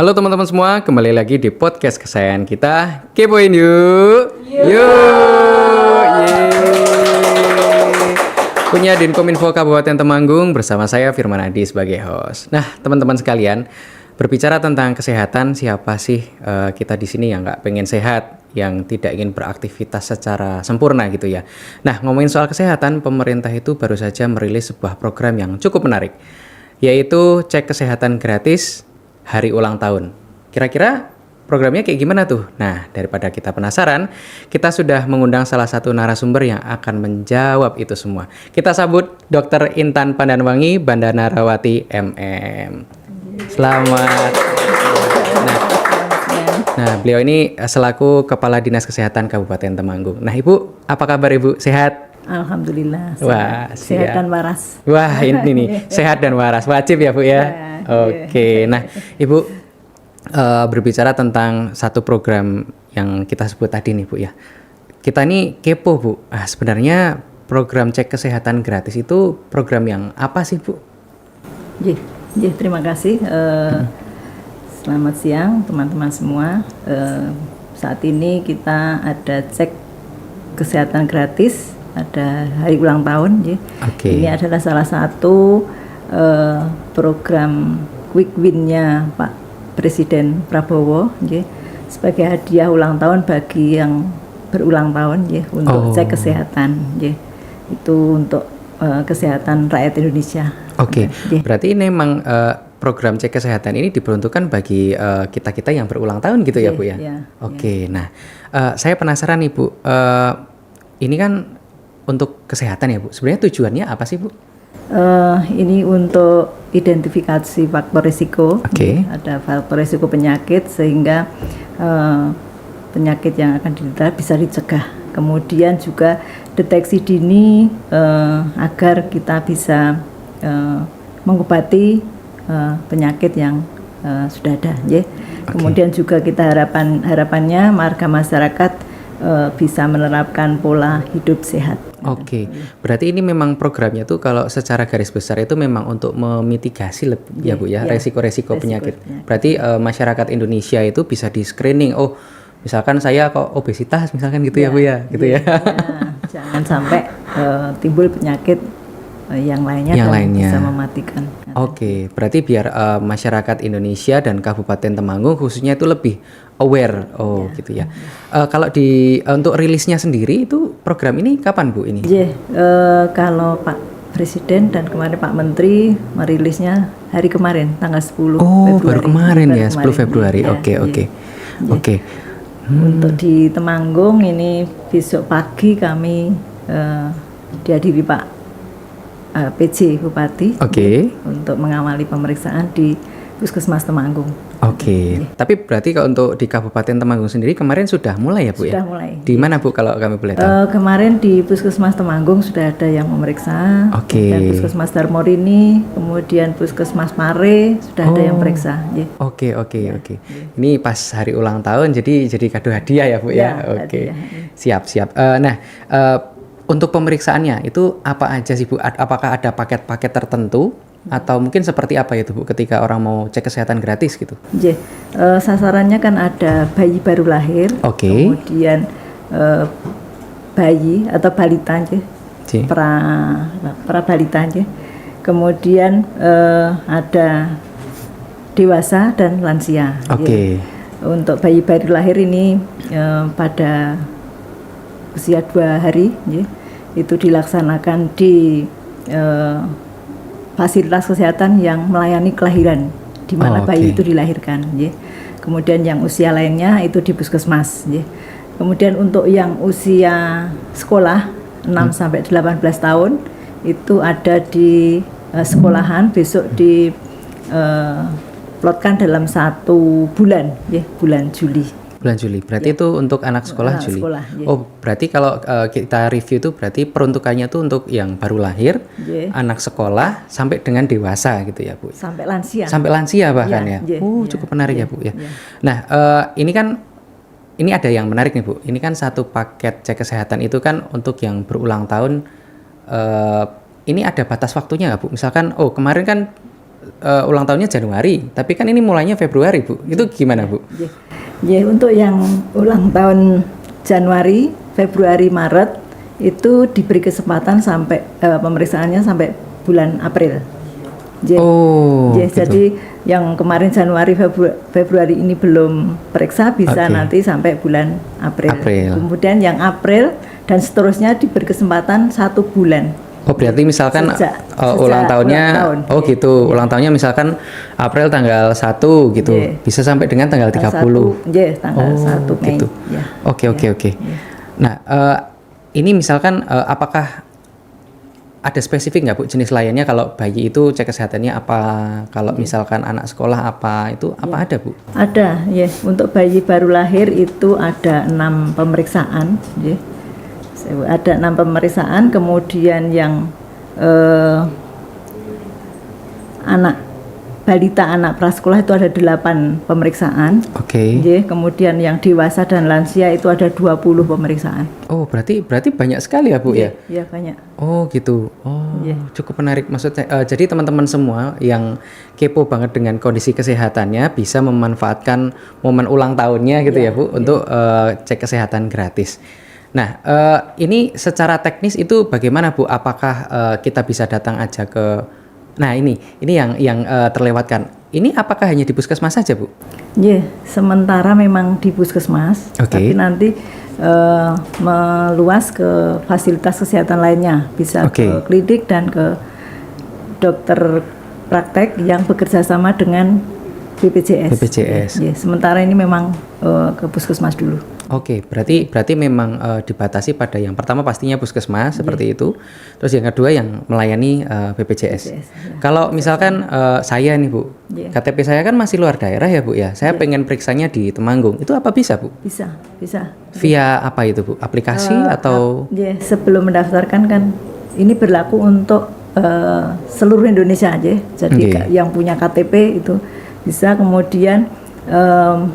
Halo teman-teman semua, kembali lagi di podcast kesayangan kita. Kepoin yuk. Yeay. Punya Dinkominfo Kabupaten Temanggung bersama saya Firman Adi sebagai host. Nah, teman-teman sekalian, berbicara tentang kesehatan, siapa sih kita di sini yang nggak pengen sehat, yang tidak ingin beraktivitas secara sempurna gitu ya. Nah, ngomongin soal kesehatan, pemerintah itu baru saja merilis sebuah program yang cukup menarik, yaitu cek kesehatan gratis hari ulang tahun. Kira-kira programnya kayak gimana tuh? Nah, daripada kita penasaran, kita sudah mengundang salah satu narasumber yang akan menjawab itu semua. Kita sambut Dr. Intan Pandanwangi Bandanarawati MM. Selamat. Nah, beliau ini selaku Kepala Dinas Kesehatan Kabupaten Temanggung. Nah, Ibu, apa kabar Ibu? Sehat? Alhamdulillah. Wah, sehat dan waras. Wah, ini nih, sehat dan waras. Wajib ya, Bu ya? Oke. Nah, Ibu, berbicara tentang satu program yang kita sebut tadi nih, Bu ya. Kita ini kepo, Bu. Sebenarnya program cek kesehatan gratis itu program yang apa sih, Bu? Terima kasih. Selamat siang teman-teman semua. Saat ini kita ada cek kesehatan gratis, ada hari ulang tahun. Ini adalah salah satu program quick win-nya Pak Presiden Prabowo sebagai hadiah ulang tahun bagi yang berulang tahun untuk cek kesehatan. Itu untuk kesehatan rakyat Indonesia. Berarti ini memang program cek kesehatan ini diperuntukkan bagi kita-kita yang berulang tahun gitu ya, Bu ya? Nah, saya penasaran nih, Bu. Ini kan untuk kesehatan ya, Bu. Sebenarnya tujuannya apa sih, Bu? Ini untuk identifikasi faktor risiko. Ada faktor risiko penyakit sehingga penyakit yang akan diderita bisa dicegah. Kemudian juga deteksi dini agar kita bisa mengobati penyakit yang sudah ada. Kemudian juga kita harapannya warga masyarakat bisa menerapkan pola hidup sehat. Berarti ini memang programnya tuh kalau secara garis besar itu memang untuk memitigasi ya, Bu ya, resiko-resiko penyakit. Berarti masyarakat Indonesia itu bisa di screening. Oh, misalkan saya kok obesitas misalkan gitu ya, Bu ya, gitu ya. Jangan sampai timbul penyakit yang lainnya bisa mematikan. Berarti biar masyarakat Indonesia dan Kabupaten Temanggung khususnya itu lebih aware, gitu ya. Kalau untuk rilisnya sendiri itu program ini kapan, Bu ini? Kalau Pak Presiden dan kemarin Pak Menteri merilisnya hari kemarin tanggal 10 Februari. Baru kemarin ya, 10 Februari. Untuk di Temanggung ini besok pagi kami dihadiri Pak PJ Bupati untuk mengawali pemeriksaan di Puskesmas Temanggung. Tapi berarti kalau untuk di Kabupaten Temanggung sendiri kemarin sudah mulai ya, Bu ya? Sudah mulai. Di mana, Bu, kalau kami boleh tahu? Kemarin di Puskesmas Temanggung sudah ada yang memeriksa. Dan Puskesmas Darmorini, kemudian Puskesmas Pare sudah ada yang periksa. Ini pas hari ulang tahun jadi kado hadiah ya, Bu ya? Siap. Nah, untuk pemeriksaannya itu apa aja sih, Bu? Apakah ada paket-paket tertentu atau mungkin seperti apa itu, Bu, ketika orang mau cek kesehatan gratis gitu? Sasarannya kan ada bayi baru lahir, kemudian bayi atau balita pra balita kemudian ada dewasa dan lansia. Untuk bayi baru lahir ini pada usia 2 hari itu dilaksanakan di fasilitas kesehatan yang melayani kelahiran di mana bayi itu dilahirkan. Kemudian yang usia lainnya itu di puskesmas. Kemudian untuk yang usia sekolah 6 sampai 18 tahun itu ada di sekolahan besok di plotkan dalam 1 bulan, bulan Juli. Berarti itu untuk anak sekolah Juli. Berarti kalau kita review itu berarti peruntukannya tuh untuk yang baru lahir, anak sekolah sampai dengan dewasa gitu ya, Bu. Sampai lansia. Sampai lansia bahkan ya. Cukup menarik ya, Bu ya. Nah, ini ada yang menarik nih, Bu. Ini kan satu paket cek kesehatan itu kan untuk yang berulang tahun. Ini ada batas waktunya nggak, Bu? Misalkan, kemarin kan ulang tahunnya Januari, tapi kan ini mulainya Februari, Bu. Itu gimana, Bu? Untuk yang ulang tahun Januari, Februari, Maret itu diberi kesempatan sampai pemeriksaannya sampai bulan April. Gitu. Jadi yang kemarin Januari, Februari ini belum periksa bisa nanti sampai bulan April. Kemudian yang April dan seterusnya diberi kesempatan 1 bulan. Oh, berarti misalkan ulang tahunnya gitu. Ulang tahunnya misalkan April tanggal 1 gitu. Bisa sampai dengan tanggal 30. Tanggal 1 Mei. Gitu. Oke. Nah, ini misalkan apakah ada spesifik nggak, Bu, jenis layannya? Kalau bayi itu cek kesehatannya apa? Kalau misalkan anak sekolah apa? Itu apa ada, Bu? Ada, untuk bayi baru lahir itu ada 6 pemeriksaan, ada 6 pemeriksaan. Kemudian yang balita anak prasekolah itu ada 8 pemeriksaan. Kemudian yang dewasa dan lansia itu ada 20 pemeriksaan. Oh, berarti banyak sekali ya, Bu, ya? Iya, banyak. Oh, gitu. Oh, cukup menarik. Maksudnya jadi teman-teman semua yang kepo banget dengan kondisi kesehatannya bisa memanfaatkan momen ulang tahunnya gitu ya, Bu, untuk cek kesehatan gratis. Nah, ini secara teknis itu bagaimana, Bu? Apakah kita bisa datang aja ke... Nah, ini yang terlewatkan. Ini apakah hanya di puskesmas saja, Bu? Sementara memang di puskesmas, tapi nanti meluas ke fasilitas kesehatan lainnya, bisa ke klinik dan ke dokter praktek yang bekerja sama dengan BPJS. Sementara ini memang ke puskesmas dulu. Berarti memang dibatasi pada yang pertama pastinya puskesmas seperti itu. Terus yang kedua yang melayani BPJS. Kalau misalkan saya nih, Bu, KTP saya kan masih luar daerah ya, Bu ya. Saya pengen periksanya di Temanggung. Itu apa bisa, Bu? Bisa. Via apa itu, Bu? Aplikasi atau? Sebelum mendaftarkan kan ini berlaku untuk seluruh Indonesia aja. Jadi yang punya KTP itu bisa kemudian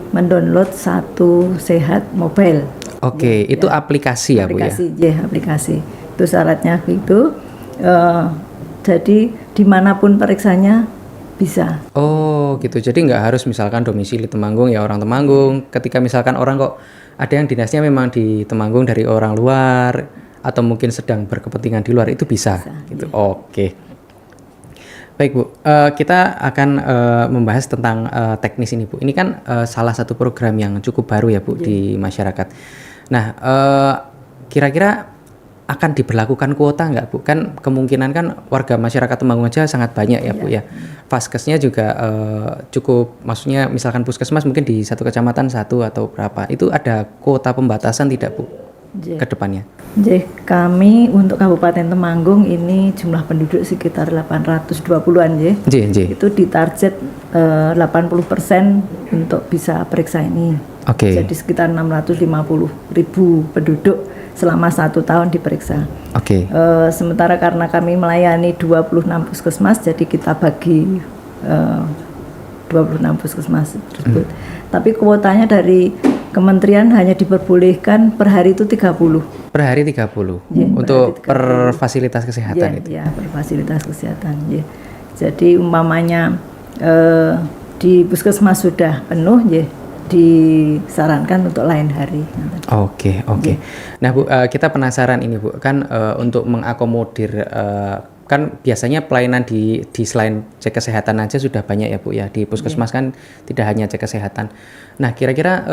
mendownload Satu Sehat Mobile. Itu aplikasi ya, Bu ya? Aplikasi. Itu syaratnya gitu. Jadi dimanapun periksanya bisa. Oh, gitu. Jadi nggak harus misalkan domisili Temanggung ya orang Temanggung. Ketika misalkan orang kok ada yang dinasnya memang di Temanggung dari orang luar atau mungkin sedang berkepentingan di luar, itu bisa gitu. Baik, Bu, kita akan membahas tentang teknis ini, Bu. Ini kan salah satu program yang cukup baru ya, Bu, di masyarakat. Nah, kira-kira akan diberlakukan kuota nggak, Bu? Kan kemungkinan kan warga masyarakat Temanggung aja sangat banyak ya, Bu ya. Vaskesnya juga cukup, maksudnya misalkan puskesmas mungkin di satu kecamatan satu atau berapa. Itu ada kuota pembatasan tidak, Bu, ke depannya? Kami untuk Kabupaten Temanggung ini jumlah penduduk sekitar 820-an itu ditarget 80% untuk bisa periksa ini. Jadi sekitar 650.000 penduduk selama 1 tahun diperiksa. Sementara karena kami melayani 26 puskesmas, jadi kita bagi 26 puskesmas tersebut. Tapi kuotanya dari Kementerian hanya diperbolehkan per hari itu 30. Per hari 30? Untuk per fasilitas kesehatan itu? Ya, per fasilitas kesehatan. Jadi umpamanya di puskesmas sudah penuh, disarankan untuk lain hari. Nah, Bu, kita penasaran ini, Bu, kan untuk mengakomodir kan biasanya pelayanan di selain cek kesehatan aja sudah banyak ya, Bu ya. Di puskesmas kan tidak hanya cek kesehatan. Nah, kira-kira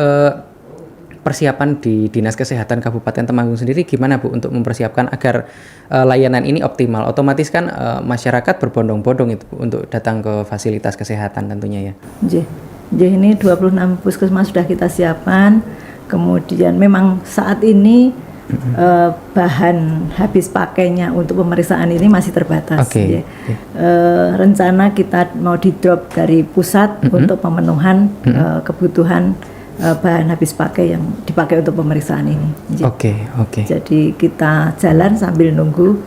persiapan di Dinas Kesehatan Kabupaten Temanggung sendiri gimana, Bu, untuk mempersiapkan agar layanan ini optimal? Otomatis kan masyarakat berbondong-bondong itu, Bu, untuk datang ke fasilitas kesehatan tentunya ya. Ini 26 puskesmas sudah kita siapkan. Kemudian memang saat ini bahan habis pakainya untuk pemeriksaan ini masih terbatas. Rencana kita mau di drop dari pusat untuk pemenuhan kebutuhan bahan habis pakai yang dipakai untuk pemeriksaan ini. Jadi kita jalan sambil nunggu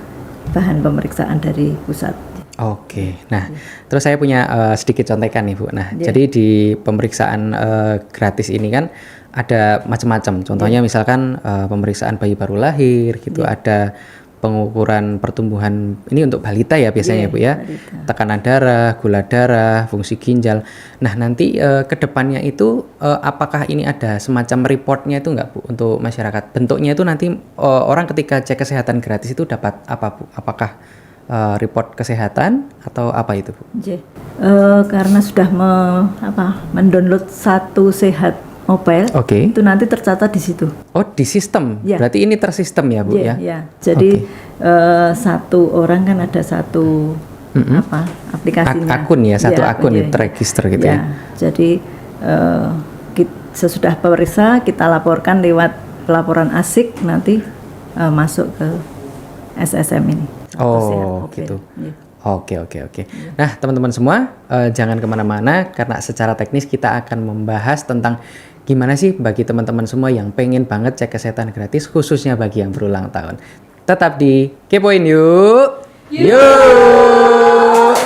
bahan pemeriksaan dari pusat. Nah, terus saya punya sedikit contekan nih, Bu. Nah, jadi di pemeriksaan gratis ini kan ada macam-macam. Contohnya misalkan pemeriksaan bayi baru lahir gitu, ada pengukuran pertumbuhan ini untuk balita ya biasanya Iya, Bu ya. balita. Tekanan darah, gula darah, fungsi ginjal. Nah nanti ke depannya itu apakah ini ada semacam reportnya itu enggak Bu untuk masyarakat? Bentuknya itu nanti orang ketika cek kesehatan gratis itu dapat apa Bu? Apakah report kesehatan atau apa itu Bu? Karena sudah mendownload Satu Sehat Mobile, Oke. itu nanti tercatat di situ. Oh di sistem, Ya. berarti ini tersistem ya Bu ya? Iya. Jadi satu orang kan ada satu aplikasinya. Akun ya, satu Iya, akun iya, itu iya. terregister gitu ya. Jadi sesudah periksa kita laporkan lewat pelaporan ASIK nanti masuk ke SSM ini. Satu Sehat Oh Mobile. gitu. Iya. Oke. Nah teman-teman semua jangan kemana-mana karena secara teknis kita akan membahas tentang gimana sih bagi teman-teman semua yang pengen banget cek kesehatan gratis khususnya bagi yang berulang tahun. Tetap di Kepoin Yuk. Yuk.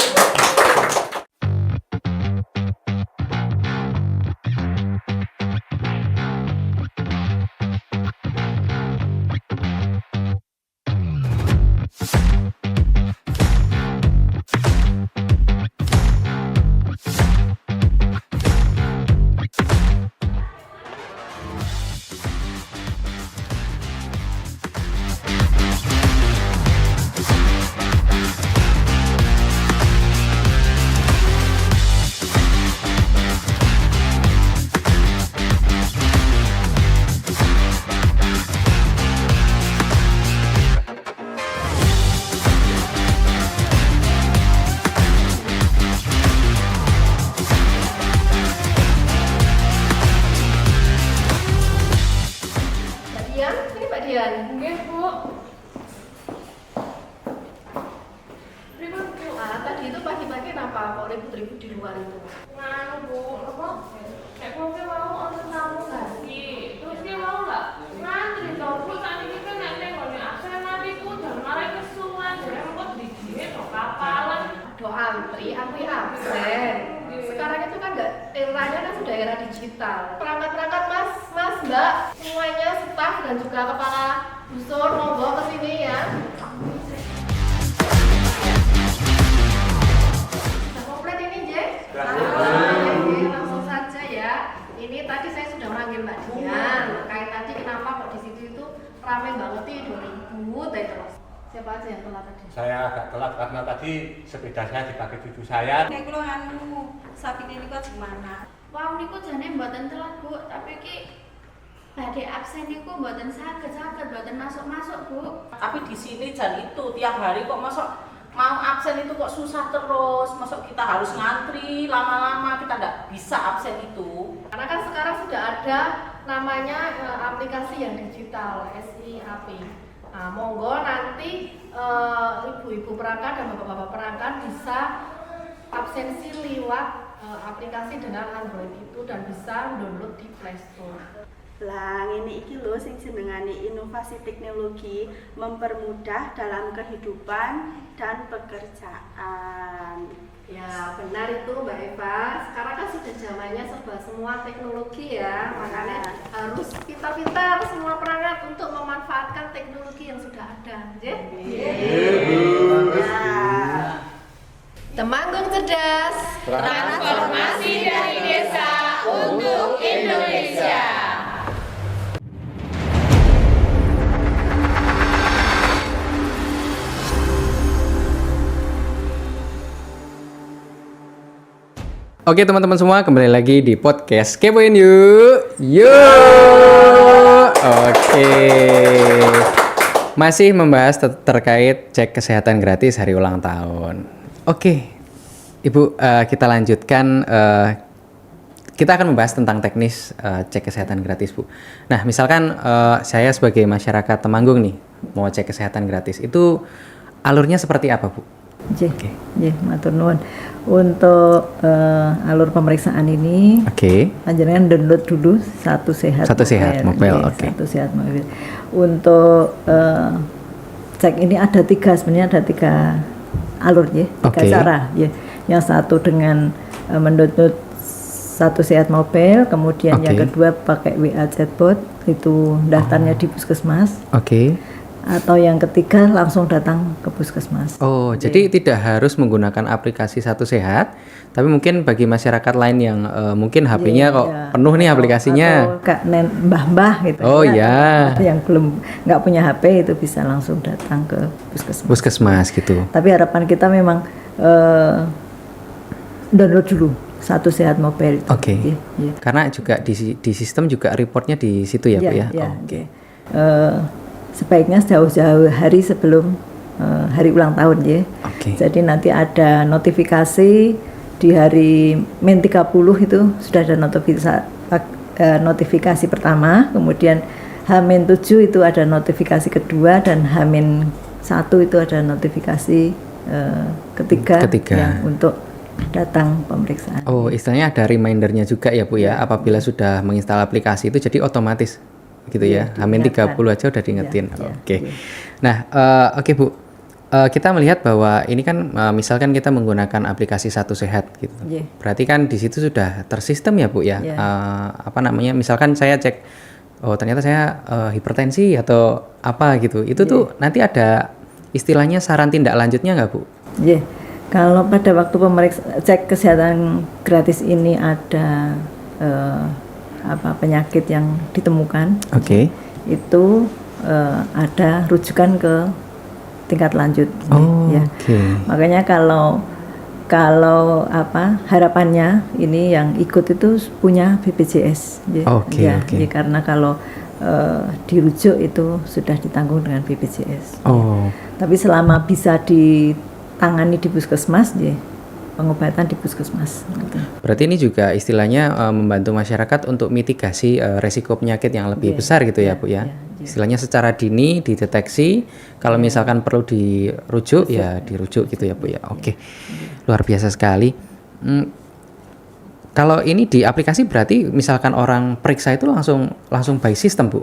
Mbak Dian, ini Mbak Dian. Nggih, Bu. Ribut tadi itu pagi-pagi kenapa kok ribut-ribut di luar itu? Nganu, Bu, apa? Kayak kowe mau ono tamu ganti. Terus ki mau enggak? Ngantri to, Bu. Tadi kita nek nenggone Arsenal iku jam mare kesuwen, jare engko dijine to kapalan. Aduh antri, aku ya absen. Sekarang itu kan nggak, eranya kan sudah era digital. Perangkat-perangkat mas, mbak, semuanya staf dan juga kepala dusun monggo ke sini ya. Sudah komplit ini, Jek? Oke, langsung saja ya. Ini tadi saya sudah manggil Mbak Dian. Kayak tadi kenapa kok di situ itu ramai banget nih 2000 terus. Siapa aja yang telat tadi? Saya agak telat karena tadi sepeda saya dipakai cucu saya. Nek kula anu sapine niku gimana? Wah, niku jane mboten telat, Bu, tapi ki badhe absen niku mboten saged mboten masuk-masuk, Bu. Tapi di sini jan itu tiap hari kok masuk mau absen itu kok susah terus. Masuk kita harus ngantri lama-lama, kita nggak bisa absen itu. Karena kan sekarang sudah ada namanya aplikasi yang digital SIAP. Nah, monggo nanti ibu-ibu perangkat dan bapak-bapak perangkat bisa absensi lewat aplikasi dengan Android itu dan bisa download di Play Store. Lah ngene iki lho sing jenengane inovasi teknologi mempermudah dalam kehidupan dan pekerjaan. Ya benar itu Mbak Eva. Sekarang kan sudah zamannya serba semua teknologi ya, makanya harus pintar-pintar semua perangkat untuk memanfaatkan teknologi yang sudah ada. Temanggung cerdas. Transformasi dari desa untuk Indonesia. Oke teman-teman semua, kembali lagi di podcast Kepoin Yuk. Yuk. Oke. Masih membahas terkait cek kesehatan gratis hari ulang tahun. Oke. Ibu, kita lanjutkan. Kita akan membahas tentang teknis cek kesehatan gratis, Bu. Nah, misalkan saya sebagai masyarakat Temanggung nih, mau cek kesehatan gratis. Itu alurnya seperti apa, Bu? Oke. Matur nuwun. Untuk alur pemeriksaan ini, panjenengan download dulu Satu Sehat Mobile. Oke. Satu Sehat Mobile. Untuk cek ini sebenarnya ada tiga alur ya, tiga cara ya. Yang satu dengan mendownload Satu Sehat Mobile, kemudian yang kedua pakai WA chatbot, itu daftarnya di puskesmas. atau yang ketiga langsung datang ke puskesmas. Oh, jadi tidak harus menggunakan aplikasi Satu Sehat, tapi mungkin bagi masyarakat lain yang mungkin HP-nya kok penuh nih aplikasinya. Atau kak mbah-mbah gitu. Oh ya. Yang belum nggak punya HP itu bisa langsung datang ke puskesmas. Puskesmas gitu. Tapi harapan kita memang download dulu Satu Sehat Mobile itu. Oke. Ya. Karena juga di sistem juga reportnya di situ ya, Bu ya. Oke. Sebaiknya jauh-jauh hari sebelum hari ulang tahun ya. Oke. Jadi nanti ada notifikasi di hari min 30 itu sudah ada notifikasi pertama, kemudian H-7 itu ada notifikasi kedua dan H-1 itu ada notifikasi ketiga. Yang untuk datang pemeriksaan. Oh, istilahnya ada remindernya juga ya Bu ya. Apabila sudah menginstal aplikasi itu jadi otomatis gitu ya. H-30 aja udah diingetin. Oke. Nah, oke Bu. Kita melihat bahwa ini kan misalkan kita menggunakan aplikasi Satu Sehat gitu. Berarti kan di situ sudah tersistem ya Bu ya. Apa namanya? Misalkan saya cek oh ternyata saya hipertensi atau apa gitu. Itu tuh nanti ada istilahnya saran tindak lanjutnya nggak Bu? Kalau pada waktu cek kesehatan gratis ini ada penyakit yang ditemukan, itu ada rujukan ke tingkat lanjut. Makanya kalau harapannya ini yang ikut itu punya BPJS, karena kalau dirujuk itu sudah ditanggung dengan BPJS. Tapi selama bisa ditangani di puskesmas, pengobatan di puskesmas. Berarti ini juga istilahnya membantu masyarakat untuk mitigasi resiko penyakit yang lebih besar gitu ya Bu ya. Istilahnya secara dini dideteksi, kalau misalkan perlu dirujuk ya dirujuk gitu ya Bu ya. Oke. Luar biasa sekali. Kalau ini di aplikasi berarti misalkan orang periksa itu langsung by system Bu?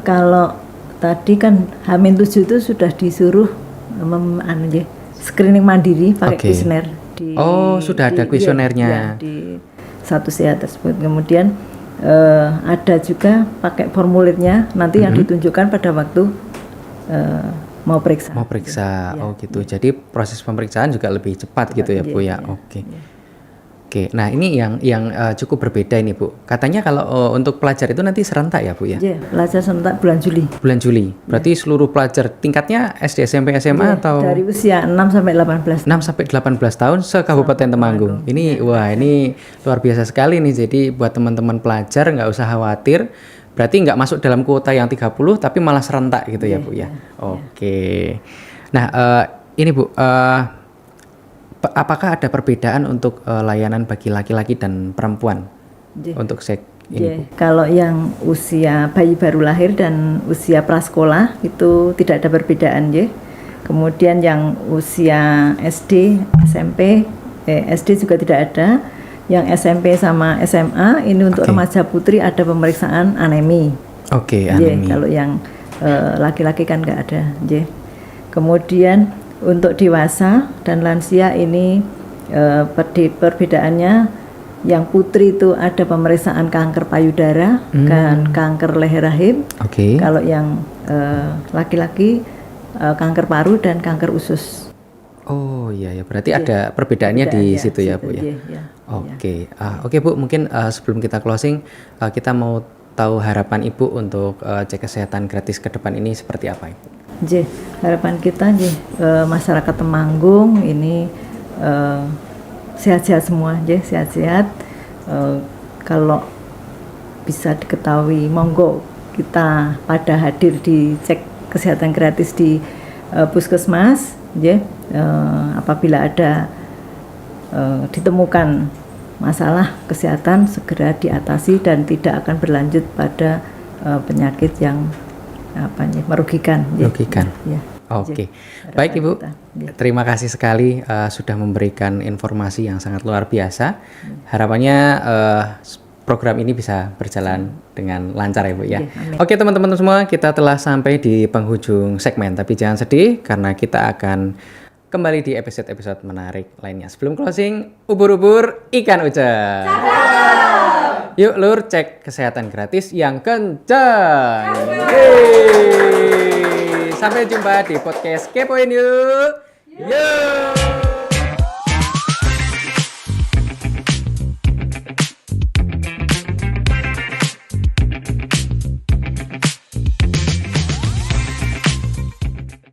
Kalau tadi kan H-7 itu sudah disuruh screening mandiri pakai kuesioner. Sudah ada kuesionernya di Satu Sehat tersebut. Kemudian ada juga pakai formulirnya nanti yang ditunjukkan pada waktu mau periksa. Gitu. Jadi proses pemeriksaan juga lebih cepat gitu ya Bu ya. Oke. Nah ini yang cukup berbeda ini Bu. Katanya kalau untuk pelajar itu nanti serentak ya Bu ya? Pelajar serentak bulan Juli. Bulan Juli. Berarti seluruh pelajar tingkatnya SD, SMP, SMA atau? Dari usia 6 sampai 18. 6 sampai 18 tahun se-Kabupaten Temanggung. Ini ini luar biasa sekali nih. Jadi buat teman-teman pelajar nggak usah khawatir. Berarti nggak masuk dalam kuota yang 30 tapi malah serentak gitu ya Bu ya. Oke. Nah ini Bu. Apakah ada perbedaan untuk layanan bagi laki-laki dan perempuan untuk ini? Kalau yang usia bayi baru lahir dan usia prasekolah itu tidak ada perbedaan Kemudian yang usia SD, SMP, SD juga tidak ada. Yang SMP sama SMA ini untuk remaja putri ada pemeriksaan anemi. Anemi. Kalau yang laki-laki kan nggak ada. Kemudian untuk dewasa dan lansia ini perbedaannya yang putri itu ada pemeriksaan kanker payudara dan kanker leher rahim. Kalau yang laki-laki kanker paru dan kanker usus. Berarti ada perbedaannya di situ ya Bu ya. Oke Bu, mungkin sebelum kita closing kita mau tahu harapan Ibu untuk cek kesehatan gratis ke depan ini seperti apa Ibu? Harapan kita masyarakat Temanggung ini sehat-sehat semua sehat-sehat. Kalau bisa diketahui monggo kita pada hadir di cek kesehatan gratis di puskesmas apabila ada ditemukan masalah kesehatan segera diatasi dan tidak akan berlanjut pada penyakit yang merugikan. Oke. Baik Ibu, terima kasih sekali sudah memberikan informasi yang sangat luar biasa. Harapannya program ini bisa berjalan dengan lancar ya Bu ya. Oke teman-teman semua, kita telah sampai di penghujung segmen, tapi jangan sedih karena kita akan kembali di episode-episode menarik lainnya. Sebelum closing, ubur-ubur ikan ucap. Yuk Lur, cek kesehatan gratis yang kencang. Yeay. Sampai jumpa di podcast Kepoin yuk. Yuk.